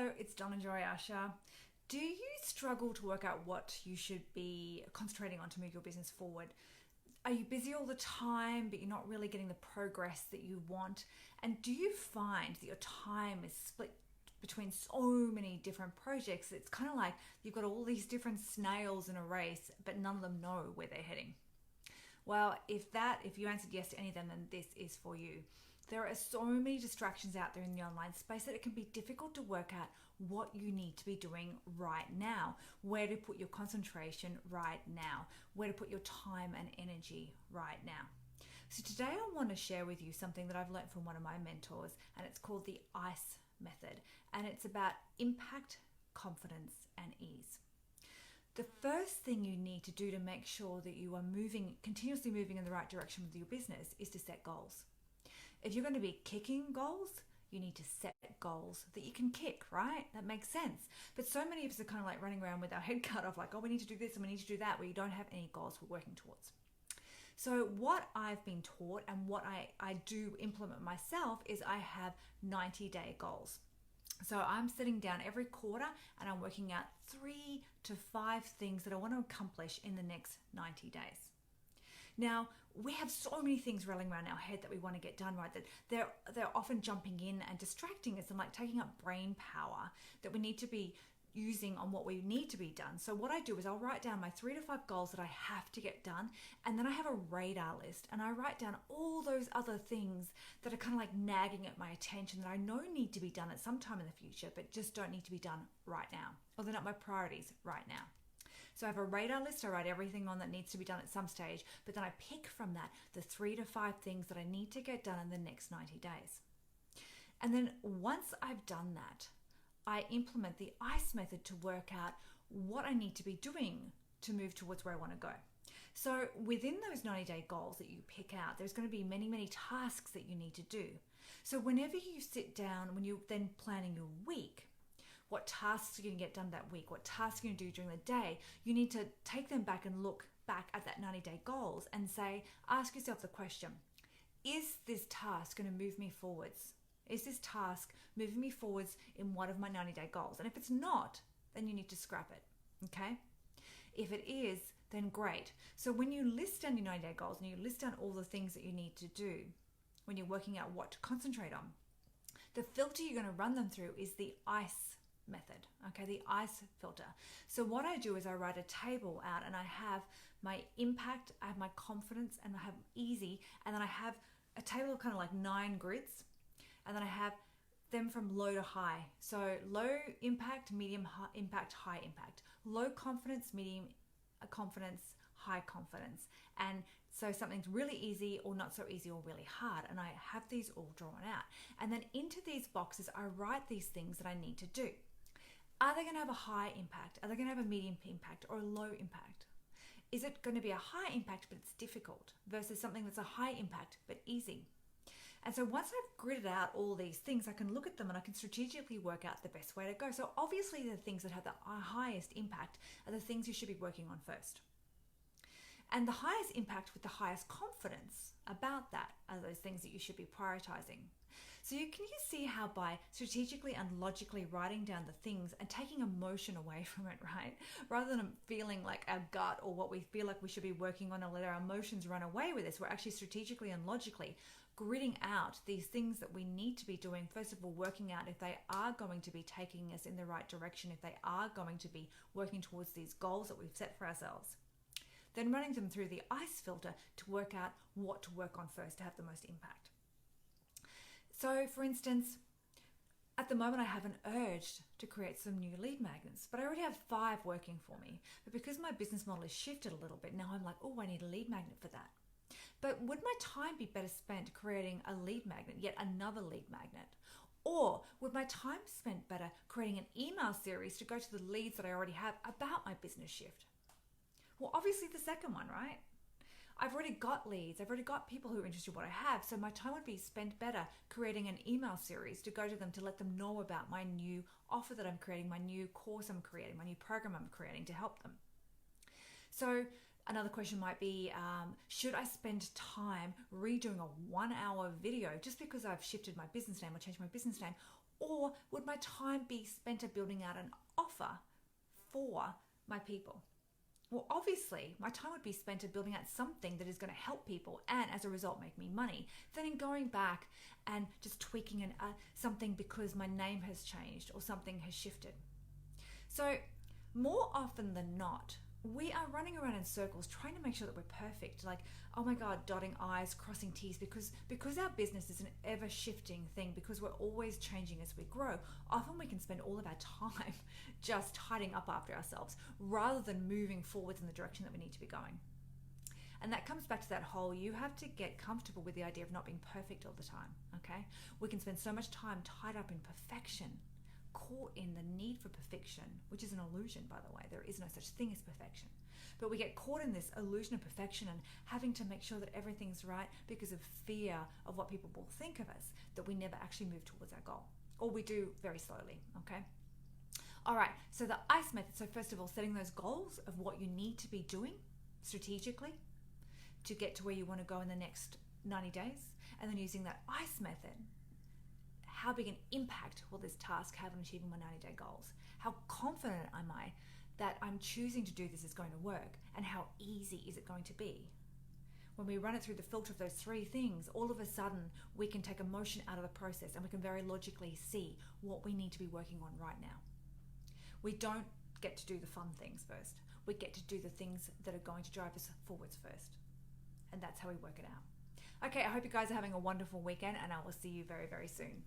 Hello, it's Donna Joy Asher. Do you struggle to work out what you should be concentrating on to move your business forward? Are you busy all the time, but you're not really getting the progress that you want? And do you find that your time is split between so many different projects? It's kind of like you've got all these different snails in a race, but none of them know where they're heading. Well, if you answered yes to any of them, then this is for you. There are so many distractions out there in the online space that it can be difficult to work out what you need to be doing right now, where to put your concentration right now, where to put your time and energy right now. So today I want to share with you something that I've learned from one of my mentors, and it's called the ICE method, and it's about impact, confidence, and ease. The first thing you need to do to make sure that you are continuously moving in the right direction with your business is to set goals. If you're going to be kicking goals, you need to set goals that you can kick, right? That makes sense. But so many of us are kind of like running around with our head cut off like, oh, we need to do this and we need to do that, where you don't have any goals we're working towards. So what I've been taught and what I do implement myself is I have 90-day goals. So I'm sitting down every quarter and I'm working out 3 to 5 things that I want to accomplish in the next 90 days. Now, we have so many things rolling around our head that we want to get done, right? That they're often jumping in and distracting us and like taking up brain power that we need to be using on what we need to be done. So what I do is I'll write down my 3 to 5 goals that I have to get done. And then I have a radar list and I write down all those other things that are kind of like nagging at my attention that I know need to be done at some time in the future, but just don't need to be done right now. Or they're not my priorities right now. So I have a radar list. I write everything on that needs to be done at some stage, but then I pick from that the 3 to 5 things that I need to get done in the next 90 days. And then once I've done that, I implement the ICE method to work out what I need to be doing to move towards where I want to go. So within those 90-day goals that you pick out, there's going to be many, many tasks that you need to do. So whenever you sit down, when you're then planning your week, what tasks are you going to get done that week? What tasks are you going to do during the day? You need to take them back and look back at that 90-day goals and ask yourself the question, is this task going to move me forwards? Is this task moving me forwards in one of my 90-day goals? And if it's not, then you need to scrap it, okay? If it is, then great. So when you list down your 90-day goals and you list down all the things that you need to do, when you're working out what to concentrate on, the filter you're going to run them through is the ICE method, okay, the ICE filter. So what I do is I write a table out and I have my impact, I have my confidence, and I have easy, and then I have a table of kind of like 9 grids. And then I have them from low to high. So low impact, medium impact, high impact. Low confidence, medium confidence, high confidence. And so something's really easy or not so easy or really hard. And I have these all drawn out. And then into these boxes, I write these things that I need to do. Are they going to have a high impact? Are they going to have a medium impact or a low impact? Is it going to be a high impact but it's difficult versus something that's a high impact but easy? And so once I've gridded out all these things, I can look at them and I can strategically work out the best way to go. So obviously the things that have the highest impact are the things you should be working on first. And the highest impact with the highest confidence about that are those things that you should be prioritizing. So you see how by strategically and logically writing down the things and taking emotion away from it, right? Rather than feeling like our gut or what we feel like we should be working on and let our emotions run away with us, we're actually strategically and logically gridding out these things that we need to be doing. First of all, working out if they are going to be taking us in the right direction, if they are going to be working towards these goals that we've set for ourselves. Then running them through the ICE filter to work out what to work on first to have the most impact. So for instance, at the moment I have an urge to create some new lead magnets, but I already have 5 working for me. But because my business model has shifted a little bit, now I'm like, oh, I need a lead magnet for that. But would my time be better spent creating a lead magnet, yet another lead magnet? Or would my time spent better creating an email series to go to the leads that I already have about my business shift? Well, obviously the second one, right? I've already got leads. I've already got people who are interested in what I have. So my time would be spent better creating an email series to go to them to let them know about my new offer that I'm creating, my new course I'm creating, my new program I'm creating to help them. So another question might be, should I spend time redoing a 1-hour video just because I've shifted my business name or changed my business name? Or would my time be spent at building out an offer for my people? Well, obviously, my time would be spent at building out something that is going to help people and as a result make me money, than in going back and just tweaking something because my name has changed or something has shifted. So more often than not, we are running around in circles trying to make sure that we're perfect. Like, oh my God, dotting I's, crossing T's, because our business is an ever shifting thing, because we're always changing as we grow. Often we can spend all of our time just hiding up after ourselves rather than moving forwards in the direction that we need to be going. And that comes back to that whole, you have to get comfortable with the idea of not being perfect all the time, okay? We can spend so much time tied up in perfection, caught in the need for perfection, which is an illusion, by the way. There is no such thing as perfection. But we get caught in this illusion of perfection and having to make sure that everything's right because of fear of what people will think of us, that we never actually move towards our goal. Or we do very slowly, okay? All right, so the ICE method. So first of all, setting those goals of what you need to be doing strategically to get to where you want to go in the next 90 days. And then using that ICE method. How big an impact will this task have on achieving my 90-day goals? How confident am I that I'm choosing to do this is going to work? And how easy is it going to be? When we run it through the filter of those three things, all of a sudden we can take emotion out of the process and we can very logically see what we need to be working on right now. We don't get to do the fun things first. We get to do the things that are going to drive us forwards first. And that's how we work it out. Okay, I hope you guys are having a wonderful weekend, and I will see you very, very soon.